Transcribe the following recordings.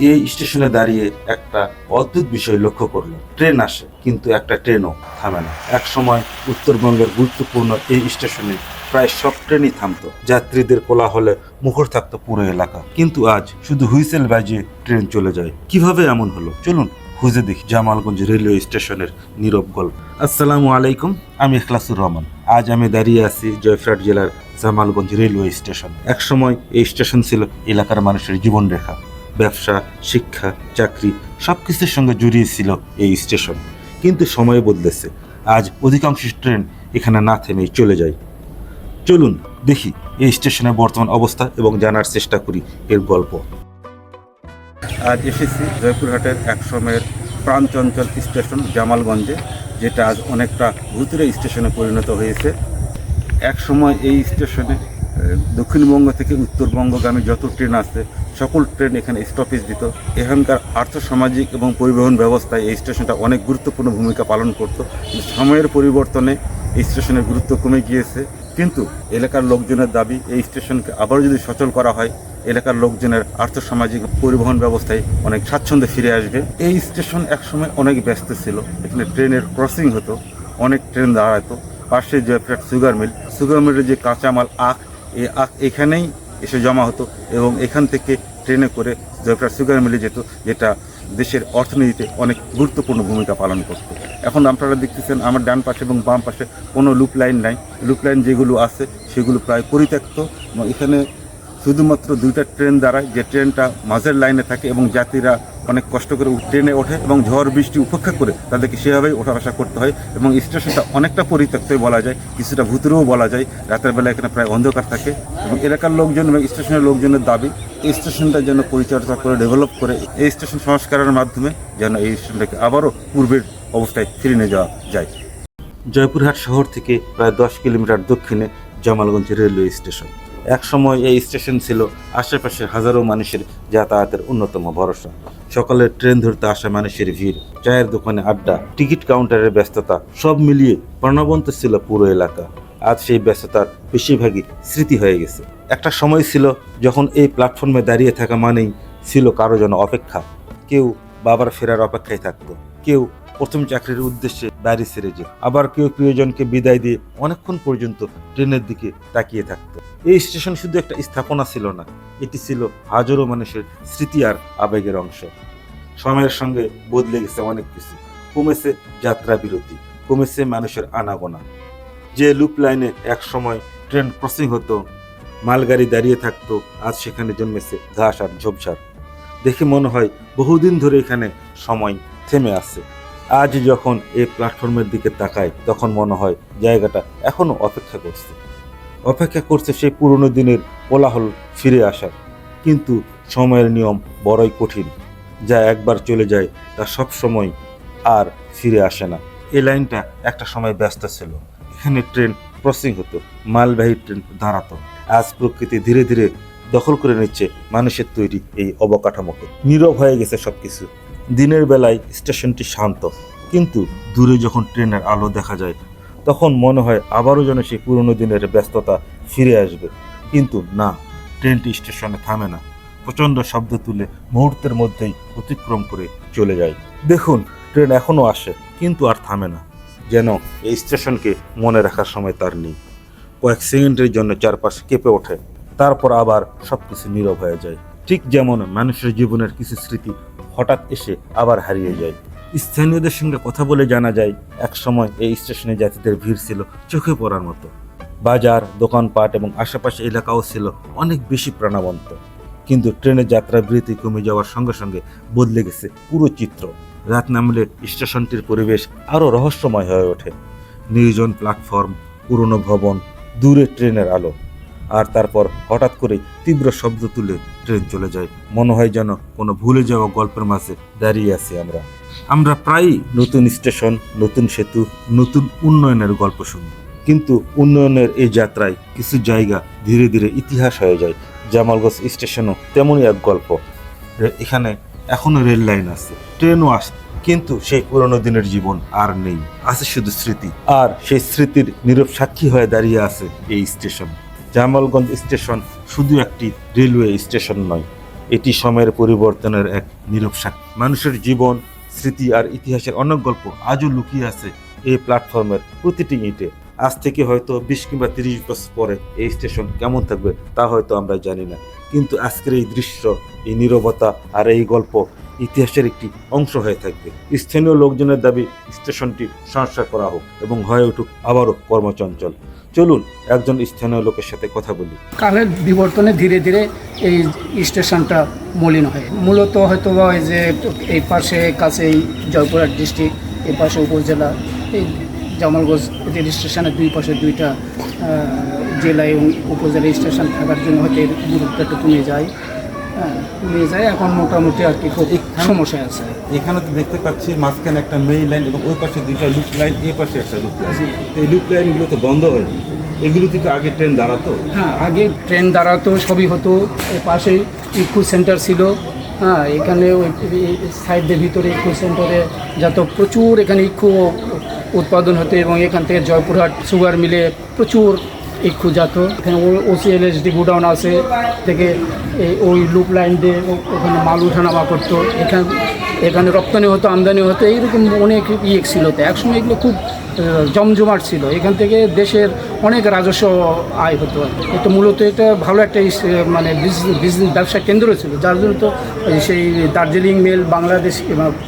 এই স্টেশনে দাঁড়িয়ে একটা অদ্ভুত বিষয় লক্ষ্য করলাম। ট্রেন আসে, কিন্তু একটা ট্রেনও থামে না। এক সময় উত্তরবঙ্গের গুরুত্বপূর্ণ এই স্টেশনে প্রায় সব ট্রেনই থামতো, যাত্রীদের কোলাহলে মুখর থাকতো পুরো এলাকা। কিন্তু আজ শুধু হুইসেল বাজিয়ে ট্রেন চলে যায়। কিভাবে এমন হলো, চলুন খুঁজে দেখি জামালগঞ্জ রেলওয়ে স্টেশনের নীরব গল্প। আসসালামু আলাইকুম, আমি ইখলাসুর রহমান। আজ আমি দাঁড়িয়ে আছি জয়পুরহাট জেলার জামালগঞ্জ রেলওয়ে স্টেশন। একসময় এই স্টেশন ছিল এলাকার মানুষের জীবনরেখা। ব্যবসা, শিক্ষা, চাকরি সবকিছুর সঙ্গে জড়িয়ে ছিল এই স্টেশন। কিন্তু সময় বদলেছে। আজ অধিকাংশ ট্রেন এখানে না থেমেই চলে যায়। চলুন দেখি এই স্টেশনের বর্তমান অবস্থা এবং জানার চেষ্টা করি এর গল্প। আজ এসেছি জয়পুরহাটের এক সময়ের প্রাণচঞ্চল স্টেশন জামালগঞ্জে, যেটা আজ অনেকটা ভুতুরে স্টেশনে পরিণত হয়েছে। এক সময় এই স্টেশনে দক্ষিণবঙ্গ থেকে উত্তরবঙ্গগামী যত ট্রেন আছে সকল ট্রেন এখানে স্টপেজ দিত। এখানকার আর্থসামাজিক এবং পরিবহন ব্যবস্থায় এই স্টেশনটা অনেক গুরুত্বপূর্ণ ভূমিকা পালন করত। সময়ের পরিবর্তনে এই স্টেশনের গুরুত্ব কমে গিয়েছে, কিন্তু এলাকার লোকজনের দাবি এই স্টেশনকে আবার যদি সচল করা হয়, এলাকার লোকজনের আর্থসামাজিক পরিবহন ব্যবস্থায় অনেক স্বাচ্ছন্দ্যে ফিরে আসবে। এই স্টেশন একসময় অনেক ব্যস্ত ছিল। এখানে ট্রেনের ক্রসিং হতো, অনেক ট্রেন দাঁড়াতো। পাশে জয়পুরহাট সুগার মিলের যে কাঁচামাল আখ, এই আখ এখানেই এসে জমা হতো এবং এখান থেকে ট্রেনে করে জয়পুরহাট সুগার মিলে যেত, যেটা দেশের অর্থনীতিতে অনেক গুরুত্বপূর্ণ ভূমিকা পালন করত। এখন আপনারা দেখতেছেন আমার ডান পাশে এবং বাম পাশে কোনো লুপ লাইন নাই। লুপ লাইন যেগুলো আছে সেগুলো প্রায় পরিত্যক্ত এবং এখানে শুধুমাত্র দুইটা ট্রেন দাঁড়ায়, যে ট্রেনটা মাঝের লাইনে থাকে এবং যাত্রীরা অনেক কষ্ট করে ট্রেনে ওঠে এবং ঝড় বৃষ্টি উপেক্ষা করে তাদেরকে সেভাবেই ওঠা আসা করতে হয়। এবং স্টেশনটা অনেকটা পরিত্যক্তই বলা যায়, কিছুটা ভুতুরেও বলা যায়। রাতের বেলা এখানে প্রায় অন্ধকার থাকে এবং এলাকার লোকজন এবং স্টেশনের লোকজনের দাবি এই স্টেশনটা যেন পরিচর্যা করে ডেভেলপ করে এই স্টেশন সংস্কারের মাধ্যমে যেন এই স্টেশনটাকে আবারও পূর্বের অবস্থায় ফিরিয়ে নিয়ে যাওয়া যায়। জয়পুরহাট শহর থেকে প্রায় 10 কিলোমিটার দক্ষিণে জামালগঞ্জ রেলওয়ে স্টেশন। এক সময় এই স্টেশন ছিল আশেপাশের হাজারো মানুষের যাতায়াতের অন্যতম ভরসা। সকালে ট্রেন ধরতে আসা মানুষের ভিড়, চায়ের দোকানে আড্ডা, টিকিট কাউন্টারের ব্যস্ততা, সব মিলিয়ে প্রাণবন্ত ছিল পুরো এলাকা। আজ সেই ব্যস্ততার বেশিরভাগই স্মৃতি হয়ে গেছে। একটা সময় ছিল যখন এই প্ল্যাটফর্মে দাঁড়িয়ে থাকা মানেই ছিল কারো জন্য অপেক্ষা। কেউ বাবার ফেরার অপেক্ষায় থাকতো, কেউ প্রথম চাকরির উদ্দেশ্যে বাড়ি ছেড়ে যেত, আবার কেউ প্রিয়জনকে বিদায় দিয়ে অনেকক্ষণ পর্যন্ত ট্রেনের দিকে তাকিয়ে থাকতো। এই স্টেশন শুধু একটা স্থাপনা ছিল না, এটি ছিল হাজারো মানুষের স্মৃতি আর আবেগের অংশ। সময়ের সঙ্গে বদলে গেছে অনেক কিছু। কমেছে যাত্রা বিরতি, কমেছে মানুষের আনাগোনা। যে লুপ লাইনে এক সময় ট্রেন ক্রসিং হতো, মালগাড়ি দাঁড়িয়ে থাকতো, আজ সেখানে জন্মেছে ঘাস আর ঝোপঝাড়। দেখে মনে হয় বহুদিন ধরে এখানে সময় থেমে আছে। আজ যখন এই প্ল্যাটফর্মের দিকে তাকায় তখন মনে হয় জায়গাটা এখনো অপেক্ষা করছে সেই পুরনো দিনের কোলাহল ফিরে আসার। কিন্তু সময়ের নিয়ম বড়ই কঠিন, যা একবার চলে যায় তা সব সময় আর ফিরে আসে না। এই লাইনটা একটা সময় ব্যস্ত ছিল, এখানে ট্রেন ক্রসিং হতো, মালবাহী ট্রেন দাঁড়াতো। আজ প্রকৃতি ধীরে ধীরে দখল করে নিচ্ছে মানুষের তৈরি এই অবকাঠামোকে। নীরব হয়ে গেছে সবকিছু। দিনের বেলায় স্টেশনটি শান্ত, কিন্তু দূরে যখন ট্রেনের আলো দেখা যায় তখন মনে হয় আবারও যেন সেই পুরনো দিনের ব্যস্ততা ফিরে আসবে। কিন্তু না, ট্রেনটি স্টেশনে থামে না। প্রচণ্ড শব্দ তুলে মুহূর্তের মধ্যেই অতিক্রম করে চলে যায়। দেখুন, ট্রেন এখনো আসে, কিন্তু আর থামে না, যেন এই স্টেশনকে মনে রাখার সময় তার নেই। কয়েক সেকেন্ডের জন্য চারপাশে কেঁপে ওঠে, তারপর আবার সবকিছু নীরব হয়ে যায়। ঠিক যেমন মানুষের জীবনের কিছু স্মৃতি হঠাৎ এসে আবার হারিয়ে যায়। স্থানীয়দের সঙ্গে কথা বলে জানা যায় এক সময় এই স্টেশনে যাত্রীদের ভিড় ছিল চোখে পড়ার মতো। বাজার, দোকানপাট এবং আশেপাশে এলাকাও ছিল অনেক বেশি প্রাণবন্ত। কিন্তু ট্রেনের যাত্রা বিরতি কমে যাওয়ার সঙ্গে সঙ্গে বদলে গেছে পুরো চিত্র। রাত নামলে স্টেশনটির পরিবেশ আরও রহস্যময় হয়ে ওঠে। নির্জন প্ল্যাটফর্ম, পুরনো ভবন, দূরে ট্রেনের আলো, আর তারপর হঠাৎ করে তীব্র শব্দ তুলে ট্রেন চলে যায়। মনে হয় যেন কোনো ভুলে যাওয়া গল্পের মাঝে দাঁড়িয়ে আছি আমরা প্রায়ই নতুন স্টেশন, নতুন সেতু, নতুন উন্নয়নের গল্প শুনি। কিন্তু উন্নয়নের এই যাত্রায় কিছু জায়গা ধীরে ধীরে ইতিহাস হয়ে যায়। জামালগঞ্জ স্টেশনও তেমনই এক গল্প। এখানে এখনো রেল লাইন আছে, ট্রেনও আসে, কিন্তু সেই পুরনো দিনের জীবন আর নেই। আছে শুধু স্মৃতি, আর সেই স্মৃতির নীরব সাক্ষী হয়ে দাঁড়িয়ে আছে এই স্টেশন। জামালগঞ্জ স্টেশন শুধু একটি রেলওয়ে স্টেশন নয়, এটি সময়ের পরিবর্তনের এক নীরব সাক্ষী। মানুষের জীবন, স্মৃতি আর ইতিহাসের অনেক গল্প আজও লুকিয়ে আছে এই প্ল্যাটফর্মের প্রতিটি ইঁটে। আজ থেকে হয়তো 20 কিংবা 30 বছর পরে এই স্টেশন কেমন থাকবে তা হয়তো আমরা জানি না, কিন্তু আজকের এই দৃশ্য, এই নীরবতা আর এই গল্প ইতিহাসের একটি অংশ হয়ে থাকবে। স্থানীয় লোকজনের দাবি স্টেশনটি সংস্কার করা হোক এবং হয়ে উঠুক আবারও কর্মচঞ্চল। চলুন একজন স্থানীয় লোকের সাথে কথা বলি। কালের বিবর্তনে ধীরে ধীরে এই স্টেশনটা মলিন হয়। মূলত হয়তো বা ওই যে এই পাশে কাছেই জয়পুরহাট ডিস্ট্রিক্ট, এই পাশে উপজেলা, এই জামালগঞ্জ রেল স্টেশনের দুই পাশে দুইটা জেলা এবং উপজেলা স্টেশন থাকার জন্য হয়তো এর গুরুত্বটা কমে যায়। এখন মোটামুটি আর কি খুব সমস্যা আছে। এখানে তো দেখতে পাচ্ছি মাঝখানে একটা মেইন লাইন এবং ওই পাশে দুইটা লুপ লাইন, এই পাশে একটা লুপ লাইন। এই লুপ লাইনগুলো তো বন্ধ হয়ে যায়, এগুলো থেকে আগে ট্রেন দাঁড়াতো। হ্যাঁ, আগে ট্রেন দাঁড়াতো, সবই হতো। এর পাশে ইকো সেন্টার ছিল। হ্যাঁ, এখানে ওই সাইডের ভিতরে ইকো সেন্টারে যত প্রচুর এখানে ইকো উৎপাদন হতো এবং এখান থেকে জয়পুরহাট সুগার মিলে প্রচুর ইকো যেত। এখানে OCLSD গোডাউন আছে থেকে ওই লুপ লাইন দিয়ে ওখানে মাল উঠানামা করতো। এখানে রপ্তানি হতো, আমদানি হতো, এইরকম অনেক ছিল। তো একসময় এগুলো খুব জমজমাট ছিল। এখান থেকে দেশের অনেক রাজস্ব আয় হতো। এটা মূলত এটা ভালো একটা মানে বিজনেস ব্যবসা কেন্দ্র ছিল, যার জন্য তো সেই দার্জিলিং মেল বাংলাদেশ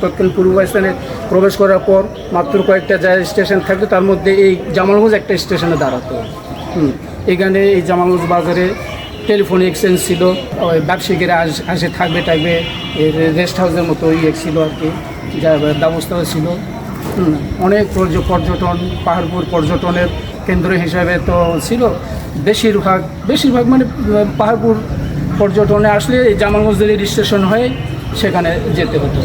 তৎকালীন পূর্ব পাকিস্তানে প্রবেশ করার পর মাত্র কয়েকটা জায়গায় স্টেশন থাকতো, তার মধ্যে এই জামালগঞ্জ একটা স্টেশনে দাঁড়াতো। এখানে এই জামালগঞ্জ বাজারে টেলিফোন এক্সচেঞ্জ ছিল, ওই ব্যবসায়ীরা আসে থাকবে টাকবে, রেস্ট হাউসের মতো ছিল আর কি, যা ব্যবস্থাও ছিল। অনেক পর্যটন, পাহাড়পুর পর্যটনের কেন্দ্র হিসাবে তো ছিল। বেশিরভাগ মানে পাহাড়পুর পর্যটনে আসলে এই জামালগঞ্জ রেল স্টেশন হয়ে সেখানে যেতে হতো।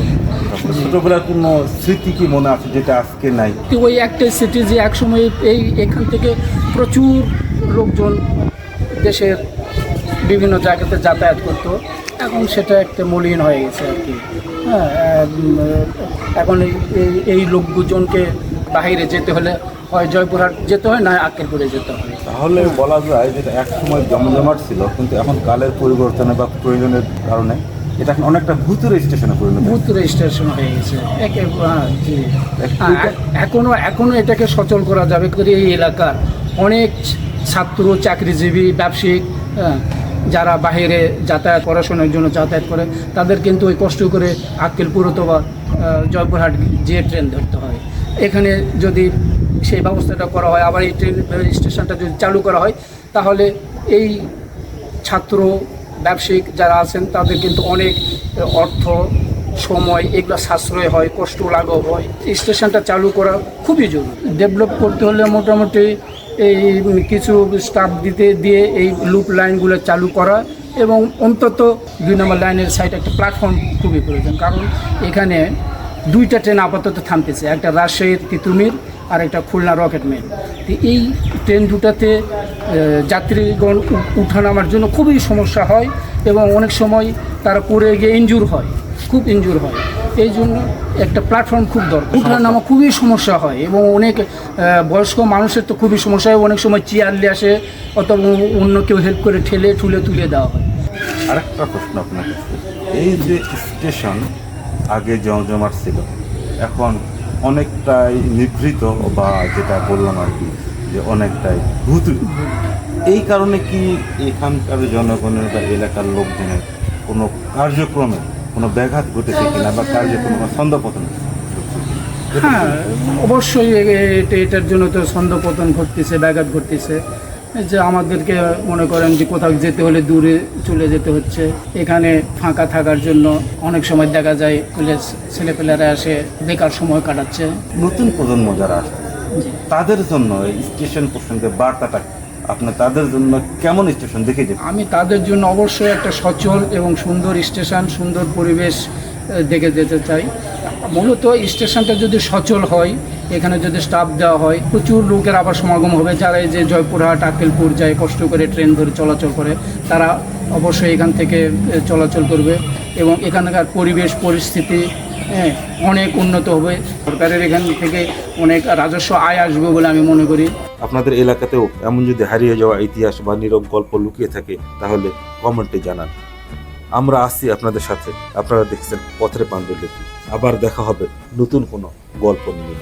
ছোটবেলার কোনো স্মৃতি কি মনে আছে যেটা আজকে নাই? ওই একটাই স্মৃতি যে একসময় এখান থেকে প্রচুর লোকজন দেশের বিভিন্ন জায়গাতে যাতায়াত করতো। এখন সেটা একটা মলিন হয়ে গেছে আর কি। হ্যাঁ, এখন এই লোকজনকে বাইরে যেতে হলে হয় জয়পুরহাট যেতে হয়, না আক্কেলপুরে যেতে হয়। তাহলে বলা যায় যে এক সময় জমজমাট ছিল, কিন্তু এখন কালের পরিবর্তনে বা প্রয়োজনের কারণে এটা এখন অনেকটা ভূতুরে স্টেশনে পরিণত ভূতুরে স্টেশন হয়ে গেছে। এখনো এটাকে সচল করা যাবে। এই এলাকার অনেক ছাত্র, চাকরিজীবী, ব্যবসায়িক যারা বাইরে যাতায়াত পড়াশোনার জন্য যাতায়াত করে, তাদের কিন্তু ওই কষ্ট করে আক্কেলপুর অথবা জয়পুরহাট যে ট্রেন ধরতে হয়। এখানে যদি সেই ব্যবস্থাটা করা হয়, আবার এই ট্রেন স্টেশনটা যদি চালু করা হয়, তাহলে এই ছাত্র, ব্যবসায়িক যারা আছেন তাদের কিন্তু অনেক অর্থ, সময় এগুলো সাশ্রয় হয়, কষ্ট লাঘব হয়। স্টেশনটা চালু করা খুবই জরুরি। ডেভেলপ করতে হলে মোটামুটি এই কিছু স্টাফ দিয়ে এই লুপ লাইনগুলো চালু করা এবং অন্তত 2 নম্বর লাইনের সাইডে একটা প্ল্যাটফর্ম খুবই প্রয়োজন। কারণ এখানে দুইটা ট্রেন আপাতত থামতেছে, একটা রাজশাহীর তিতুমির আর একটা খুলনা রকেট মেল। তো এই ট্রেন দুটাতে যাত্রীগণ উঠানামার জন্য খুবই সমস্যা হয় এবং অনেক সময় তারা পড়ে গিয়ে খুব ইনজুর হয়। এই জন্য একটা প্ল্যাটফর্ম খুব দরকার। উঠানামা খুবই সমস্যা হয় এবং অনেক বয়স্ক মানুষের তো খুবই সমস্যা হয়। অনেক সময় চেয়ার নিয়ে আসে অথবা অন্য কেউ হেল্প করে ঠেলে তুলে দেওয়া হয়। আরেকটা প্রশ্ন আপনার কাছে, এই যে স্টেশন আগে জমজমাট ছিল, এখন অনেকটাই নিভৃত বা যেটা বললাম আর কি, যে অনেকটাই ভূতুরে। এই কারণে কি এখানকার জনগণের বা এলাকার লোকজনের কোনো কার্যক্রমে কোনো ব্যাঘাত ঘটেছে কিনা বা কার্যক্রমে ছন্দপতন? হ্যাঁ, অবশ্যই এটার জন্য তো ছন্দপতন ঘটতেছে, ব্যাঘাত ঘটতেছে। যে আমাদেরকে মনে করেন যে কোথাও যেতে হলে দূরে চলে যেতে হচ্ছে। এখানে ফাঁকা থাকার জন্য অনেক সময় দেখা যায় ছেলেপেলেরা আসে বেকার সময় কাটাচ্ছে। নতুন প্রজন্ম যারা আসছে তাদের জন্য এই স্টেশন প্রসঙ্গে বার্তাটা আপনি তাদের জন্য কেমন স্টেশন দেখে যাবেন? আমি তাদের জন্য অবশ্যই একটা সচল এবং সুন্দর স্টেশন, সুন্দর পরিবেশ দেখে যেতে চাই। মূলত স্টেশনটা যদি সচল হয়, এখানে যদি স্টাফ দেওয়া হয়, প্রচুর লোকের আবার সমাগম হবে। যারা এই যে জয়পুরহাট, আক্কেলপুর যায়, কষ্ট করে ট্রেন ধরে চলাচল করে, তারা অবশ্যই এখান থেকে চলাচল করবে এবং এখানকার পরিবেশ পরিস্থিতি অনেক উন্নত হবে। সরকারের এখান থেকে অনেক রাজস্ব আয় আসবে বলে আমি মনে করি। আপনাদের এলাকাতেও এমন যদি হারিয়ে যাওয়া ইতিহাস বা নীরব গল্প লুকিয়ে থাকে তাহলে কমেন্টে জানান। আমরা আছি আপনাদের সাথে। আপনারা দেখছেন পথের পাণ্ডুলিপি। আবার দেখা হবে নতুন কোনো গল্প নিয়ে।